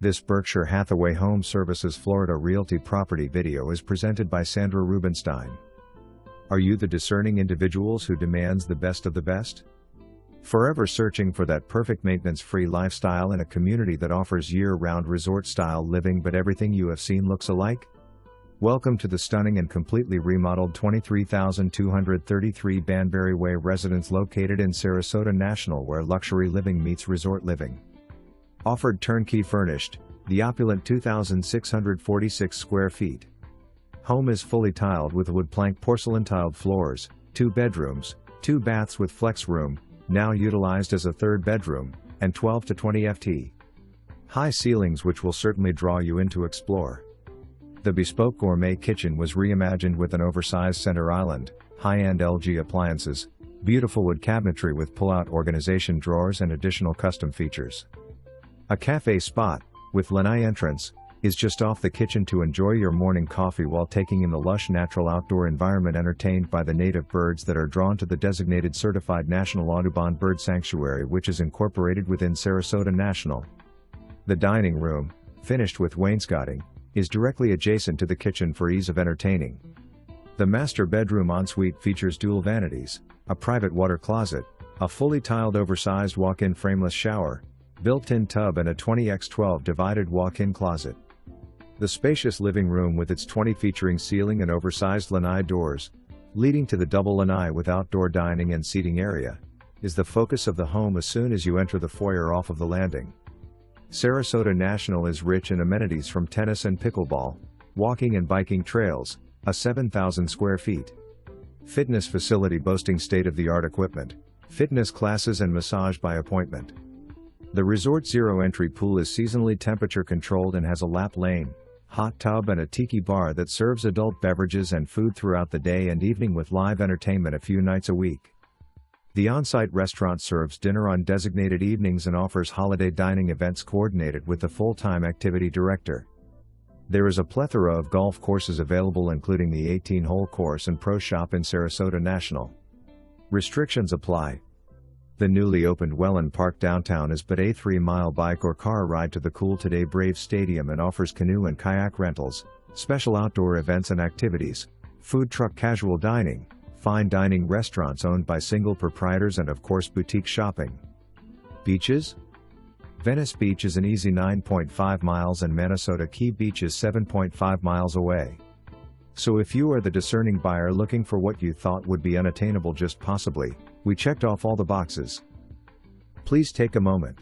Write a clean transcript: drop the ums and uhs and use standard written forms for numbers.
This Berkshire Hathaway HomeServices Florida Realty property video is presented by Sandra Rubinstein. Are you the discerning individuals who demands the best of the best? Forever searching for that perfect maintenance-free lifestyle in a community that offers year-round resort-style living but everything you have seen looks alike? Welcome to the stunning and completely remodeled 23,233 Banbury Way residence located in Sarasota National, where luxury living meets resort living. Offered turnkey furnished, the opulent 2,646 square feet. Home is fully tiled with wood plank porcelain tiled floors, 2 bedrooms, 2 baths with flex room, now utilized as a 3rd bedroom, and 12 to 20 ft. High ceilings which will certainly draw you in to explore. The bespoke gourmet kitchen was reimagined with an oversized center island, high-end LG appliances, beautiful wood cabinetry with pull-out organization drawers and additional custom features. A cafe spot, with lanai entrance, is just off the kitchen to enjoy your morning coffee while taking in the lush natural outdoor environment entertained by the native birds that are drawn to the designated certified National Audubon Bird Sanctuary, which is incorporated within Sarasota National. The dining room, finished with wainscoting, is directly adjacent to the kitchen for ease of entertaining. The master bedroom ensuite features dual vanities, a private water closet, a fully tiled oversized walk-in frameless shower, built-in tub and a 20x12 divided walk-in closet. The spacious living room with its 20 featuring ceiling and oversized lanai doors, leading to the double lanai with outdoor dining and seating area, is the focus of the home as soon as you enter the foyer off of the landing. Sarasota National is rich in amenities from tennis and pickleball, walking and biking trails, a 7,000 square feet fitness facility boasting state-of-the-art equipment, fitness classes and massage by appointment. The resort zero-entry pool is seasonally temperature-controlled and has a lap lane, hot tub and a tiki bar that serves adult beverages and food throughout the day and evening with live entertainment a few nights a week. The on-site restaurant serves dinner on designated evenings and offers holiday dining events coordinated with the full-time activity director. There is a plethora of golf courses available, including the 18-hole course and pro shop in Sarasota National. Restrictions apply. The newly opened Welland Park downtown is but a 3-mile bike or car ride to the Cool Today Braves Stadium and offers canoe and kayak rentals, special outdoor events and activities, food truck casual dining, fine dining restaurants owned by single proprietors and of course boutique shopping. Beaches? Venice Beach is an easy 9.5 miles and Minnesota Key Beach is 7.5 miles away. So if you are the discerning buyer looking for what you thought would be unattainable, just possibly, we checked off all the boxes. Please take a moment.